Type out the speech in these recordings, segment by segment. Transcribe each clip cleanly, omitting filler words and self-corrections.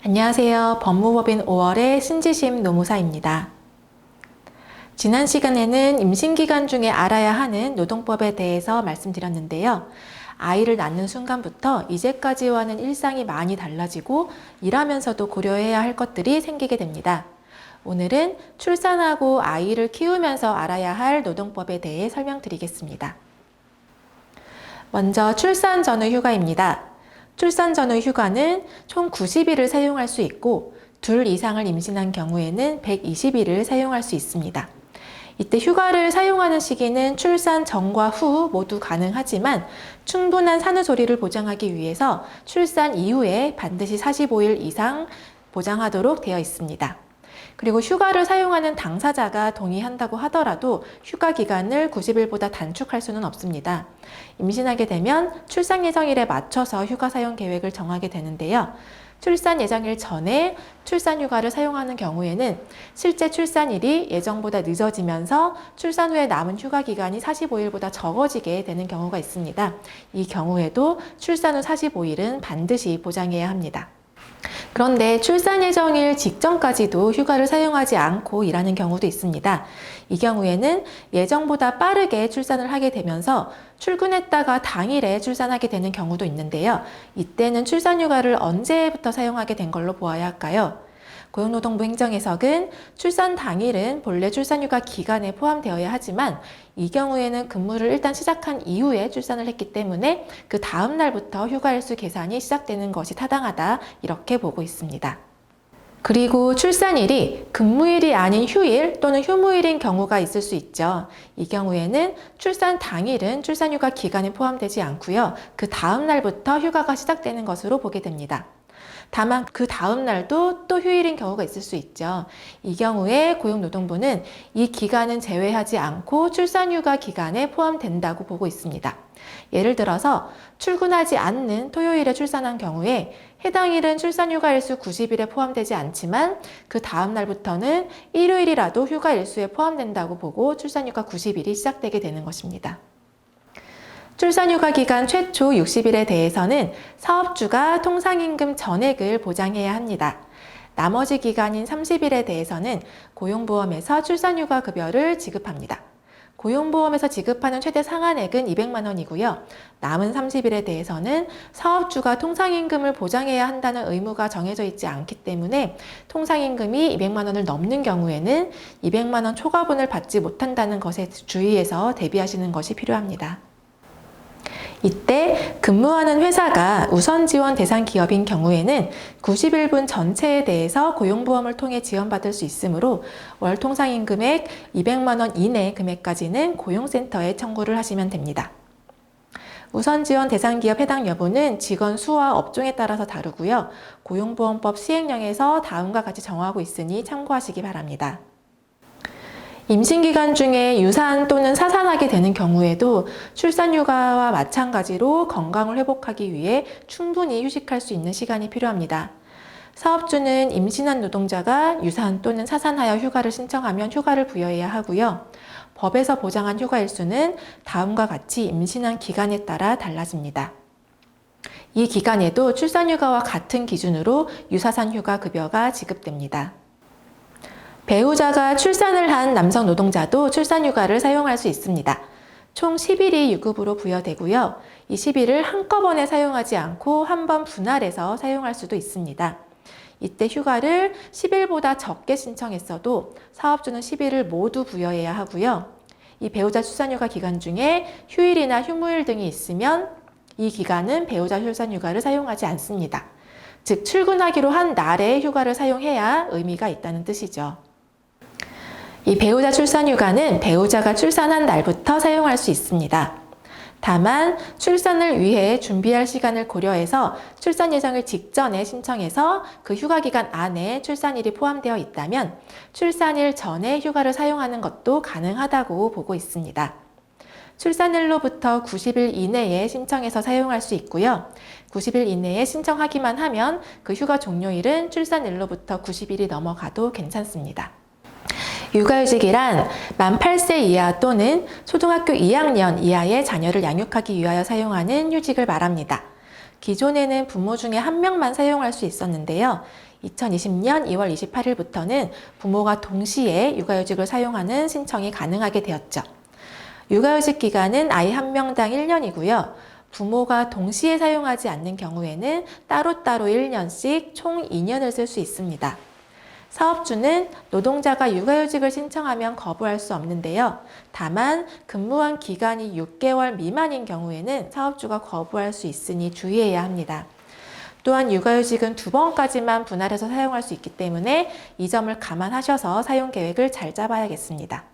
안녕하세요. 법무법인 5월의 신지심 노무사입니다. 지난 시간에는 임신기간 중에 알아야 하는 노동법에 대해서 말씀드렸는데요. 아이를 낳는 순간부터 이제까지와는 일상이 많이 달라지고 일하면서도 고려해야 할 것들이 생기게 됩니다. 오늘은 출산하고 아이를 키우면서 알아야 할 노동법에 대해 설명드리겠습니다. 먼저 출산 전후 휴가입니다. 출산 전후 휴가는 총 90일을 사용할 수 있고 둘 이상을 임신한 경우에는 120일을 사용할 수 있습니다. 이때 휴가를 사용하는 시기는 출산 전과 후 모두 가능하지만 충분한 산후조리를 보장하기 위해서 출산 이후에 반드시 45일 이상 보장하도록 되어 있습니다. 그리고 휴가를 사용하는 당사자가 동의한다고 하더라도 휴가 기간을 90일보다 단축할 수는 없습니다. 임신하게 되면 출산 예정일에 맞춰서 휴가 사용 계획을 정하게 되는데요. 출산 예정일 전에 출산 휴가를 사용하는 경우에는 실제 출산일이 예정보다 늦어지면서 출산 후에 남은 휴가 기간이 45일보다 적어지게 되는 경우가 있습니다. 이 경우에도 출산 후 45일은 반드시 보장해야 합니다. 그런데 출산 예정일 직전까지도 휴가를 사용하지 않고 일하는 경우도 있습니다. 이 경우에는 예정보다 빠르게 출산을 하게 되면서 출근했다가 당일에 출산하게 되는 경우도 있는데요. 이때는 출산 휴가를 언제부터 사용하게 된 걸로 보아야 할까요? 고용노동부 행정해석은 출산 당일은 본래 출산휴가 기간에 포함되어야 하지만 이 경우에는 근무를 일단 시작한 이후에 출산을 했기 때문에 그 다음 날부터 휴가일수 계산이 시작되는 것이 타당하다 이렇게 보고 있습니다. 그리고 출산일이 근무일이 아닌 휴일 또는 휴무일인 경우가 있을 수 있죠. 이 경우에는 출산 당일은 출산휴가 기간에 포함되지 않고요. 그 다음 날부터 휴가가 시작되는 것으로 보게 됩니다. 다만 그 다음 날도 또 휴일인 경우가 있을 수 있죠. 이 경우에 고용노동부는 이 기간은 제외하지 않고 출산휴가 기간에 포함된다고 보고 있습니다. 예를 들어서 출근하지 않는 토요일에 출산한 경우에 해당 일은 출산휴가 일수 90일에 포함되지 않지만 그 다음 날부터는 일요일이라도 휴가 일수에 포함된다고 보고 출산휴가 90일이 시작되게 되는 것입니다. 출산휴가 기간 최초 60일에 대해서는 사업주가 통상임금 전액을 보장해야 합니다. 나머지 기간인 30일에 대해서는 고용보험에서 출산휴가 급여를 지급합니다. 고용보험에서 지급하는 최대 상한액은 200만 원이고요. 남은 30일에 대해서는 사업주가 통상임금을 보장해야 한다는 의무가 정해져 있지 않기 때문에 통상임금이 200만 원을 넘는 경우에는 200만 원 초과분을 받지 못한다는 것에 주의해서 대비하시는 것이 필요합니다. 이때 근무하는 회사가 우선 지원 대상 기업인 경우에는 90일분 전체에 대해서 고용보험을 통해 지원받을 수 있으므로 월 통상임금액 200만 원 이내 금액까지는 고용센터에 청구를 하시면 됩니다. 우선 지원 대상 기업 해당 여부는 직원 수와 업종에 따라서 다르고요. 고용보험법 시행령에서 다음과 같이 정하고 있으니 참고하시기 바랍니다. 임신기간 중에 유산 또는 사산하게 되는 경우에도 출산휴가와 마찬가지로 건강을 회복하기 위해 충분히 휴식할 수 있는 시간이 필요합니다. 사업주는 임신한 노동자가 유산 또는 사산하여 휴가를 신청하면 휴가를 부여해야 하고요. 법에서 보장한 휴가 일수는 다음과 같이 임신한 기간에 따라 달라집니다. 이 기간에도 출산휴가와 같은 기준으로 유사산휴가 급여가 지급됩니다. 배우자가 출산을 한 남성 노동자도 출산휴가를 사용할 수 있습니다. 총 10일이 유급으로 부여되고요. 이 10일을 한꺼번에 사용하지 않고 한 번 분할해서 사용할 수도 있습니다. 이때 휴가를 10일보다 적게 신청했어도 사업주는 10일을 모두 부여해야 하고요. 이 배우자 출산휴가 기간 중에 휴일이나 휴무일 등이 있으면 이 기간은 배우자 출산휴가를 사용하지 않습니다. 즉 출근하기로 한 날에 휴가를 사용해야 의미가 있다는 뜻이죠. 이 배우자 출산휴가는 배우자가 출산한 날부터 사용할 수 있습니다. 다만 출산을 위해 준비할 시간을 고려해서 출산 예정일 직전에 신청해서 그 휴가 기간 안에 출산일이 포함되어 있다면 출산일 전에 휴가를 사용하는 것도 가능하다고 보고 있습니다. 출산일로부터 90일 이내에 신청해서 사용할 수 있고요. 90일 이내에 신청하기만 하면 그 휴가 종료일은 출산일로부터 90일이 넘어가도 괜찮습니다. 육아휴직이란 만 8세 이하 또는 초등학교 2학년 이하의 자녀를 양육하기 위하여 사용하는 휴직을 말합니다. 기존에는 부모 중에 한 명만 사용할 수 있었는데요. 2020년 2월 28일부터는 부모가 동시에 육아휴직을 사용하는 신청이 가능하게 되었죠. 육아휴직 기간은 아이 한 명당 1년이고요. 부모가 동시에 사용하지 않는 경우에는 따로따로 1년씩 총 2년을 쓸 수 있습니다. 사업주는 노동자가 육아휴직을 신청하면 거부할 수 없는데요. 다만 근무한 기간이 6개월 미만인 경우에는 사업주가 거부할 수 있으니 주의해야 합니다. 또한 육아휴직은 2번까지만 분할해서 사용할 수 있기 때문에 이 점을 감안하셔서 사용 계획을 잘 짜봐야겠습니다.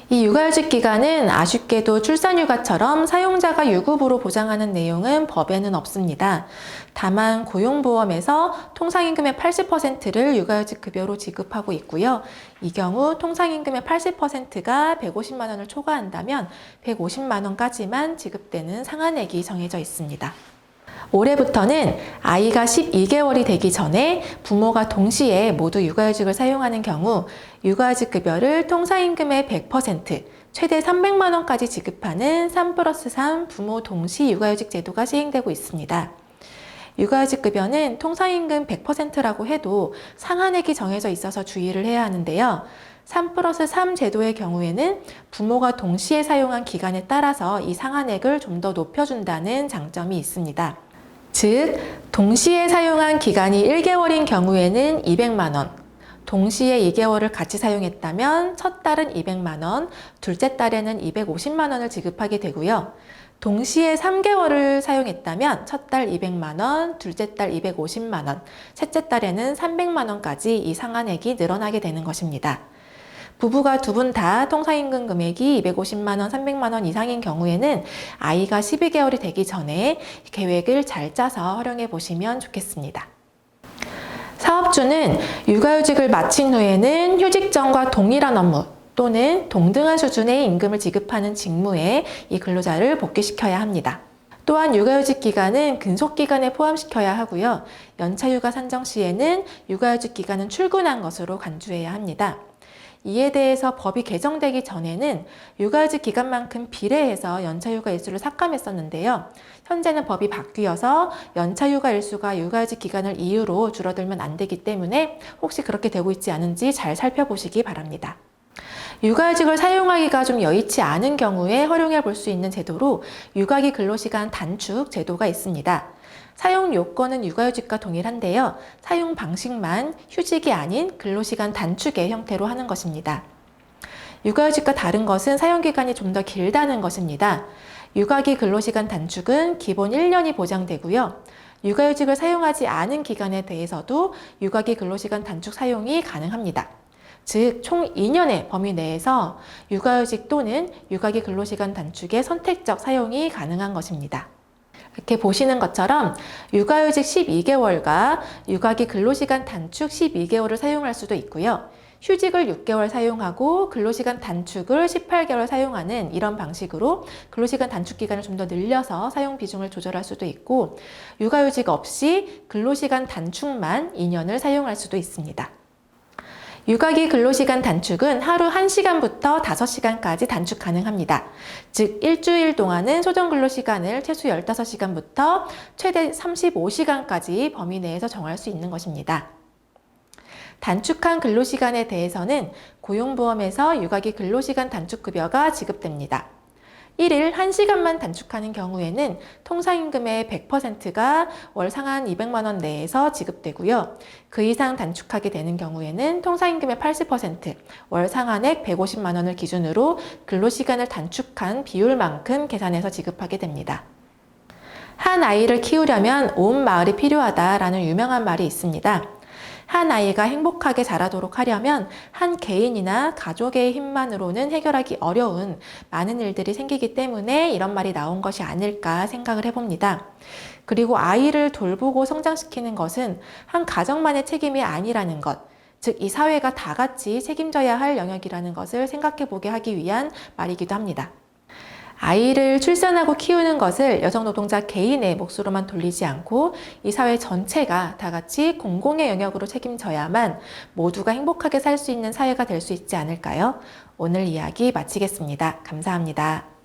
이 육아휴직 기간은 아쉽게도 출산휴가처럼 사용자가 유급으로 보장하는 내용은 법에는 없습니다. 다만 고용보험에서 통상임금의 80%를 육아휴직 급여로 지급하고 있고요. 이 경우 통상임금의 80%가 150만 원을 초과한다면 150만 원까지만 지급되는 상한액이 정해져 있습니다. 올해부터는 아이가 12개월이 되기 전에 부모가 동시에 모두 육아휴직을 사용하는 경우 육아휴직 급여를 통상임금의 100%, 최대 300만 원까지 지급하는 3+3 부모 동시 육아휴직 제도가 시행되고 있습니다. 육아휴직 급여는 통상임금 100%라고 해도 상한액이 정해져 있어서 주의를 해야 하는데요. 3+3 제도의 경우에는 부모가 동시에 사용한 기간에 따라서 이 상한액을 좀 더 높여준다는 장점이 있습니다. 즉, 동시에 사용한 기간이 1개월인 경우에는 200만 원, 동시에 2개월을 같이 사용했다면 첫 달은 200만 원, 둘째 달에는 250만 원을 지급하게 되고요. 동시에 3개월을 사용했다면 첫 달 200만 원, 둘째 달 250만 원, 셋째 달에는 300만 원까지 이 상한액이 늘어나게 되는 것입니다. 부부가 두 분 다 통상임금 금액이 250만 원, 300만 원 이상인 경우에는 아이가 12개월이 되기 전에 계획을 잘 짜서 활용해 보시면 좋겠습니다. 사업주는 육아휴직을 마친 후에는 휴직 전과 동일한 업무 또는 동등한 수준의 임금을 지급하는 직무에 이 근로자를 복귀시켜야 합니다. 또한 육아휴직 기간은 근속기간에 포함시켜야 하고요. 연차휴가 산정 시에는 육아휴직 기간은 출근한 것으로 간주해야 합니다. 이에 대해서 법이 개정되기 전에는 육아휴직 기간만큼 비례해서 연차휴가 일수를 삭감했었는데요. 현재는 법이 바뀌어서 연차휴가 일수가 육아휴직 기간을 이유로 줄어들면 안 되기 때문에 혹시 그렇게 되고 있지 않은지 잘 살펴보시기 바랍니다. 육아휴직을 사용하기가 좀 여의치 않은 경우에 활용해 볼 수 있는 제도로 육아기 근로시간 단축 제도가 있습니다. 사용 요건은 육아휴직과 동일한데요. 사용 방식만 휴직이 아닌 근로시간 단축의 형태로 하는 것입니다. 육아휴직과 다른 것은 사용기간이 좀 더 길다는 것입니다. 육아기 근로시간 단축은 기본 1년이 보장되고요. 육아휴직을 사용하지 않은 기간에 대해서도 육아기 근로시간 단축 사용이 가능합니다. 즉, 총 2년의 범위 내에서 육아휴직 또는 육아기 근로시간 단축의 선택적 사용이 가능한 것입니다. 이렇게 보시는 것처럼 육아휴직 12개월과 육아기 근로시간 단축 12개월을 사용할 수도 있고요. 휴직을 6개월 사용하고 근로시간 단축을 18개월 사용하는 이런 방식으로 근로시간 단축 기간을 좀 더 늘려서 사용 비중을 조절할 수도 있고 육아휴직 없이 근로시간 단축만 2년을 사용할 수도 있습니다. 육아기 근로시간 단축은 하루 1시간부터 5시간까지 단축 가능합니다. 즉, 일주일 동안은 소정 근로시간을 최소 15시간부터 최대 35시간까지 범위 내에서 정할 수 있는 것입니다. 단축한 근로시간에 대해서는 고용보험에서 육아기 근로시간 단축급여가 지급됩니다. 1일 1시간만 단축하는 경우에는 통상임금의 100%가 월 상한 200만 원 내에서 지급되고요. 그 이상 단축하게 되는 경우에는 통상임금의 80%, 월 상한액 150만 원을 기준으로 근로시간을 단축한 비율만큼 계산해서 지급하게 됩니다. 한 아이를 키우려면 온 마을이 필요하다라는 유명한 말이 있습니다. 한 아이가 행복하게 자라도록 하려면 한 개인이나 가족의 힘만으로는 해결하기 어려운 많은 일들이 생기기 때문에 이런 말이 나온 것이 아닐까 생각을 해봅니다. 그리고 아이를 돌보고 성장시키는 것은 한 가정만의 책임이 아니라는 것, 즉 이 사회가 다 같이 책임져야 할 영역이라는 것을 생각해 보게 하기 위한 말이기도 합니다. 아이를 출산하고 키우는 것을 여성 노동자 개인의 몫으로만 돌리지 않고 이 사회 전체가 다 같이 공공의 영역으로 책임져야만 모두가 행복하게 살 수 있는 사회가 될 수 있지 않을까요? 오늘 이야기 마치겠습니다. 감사합니다.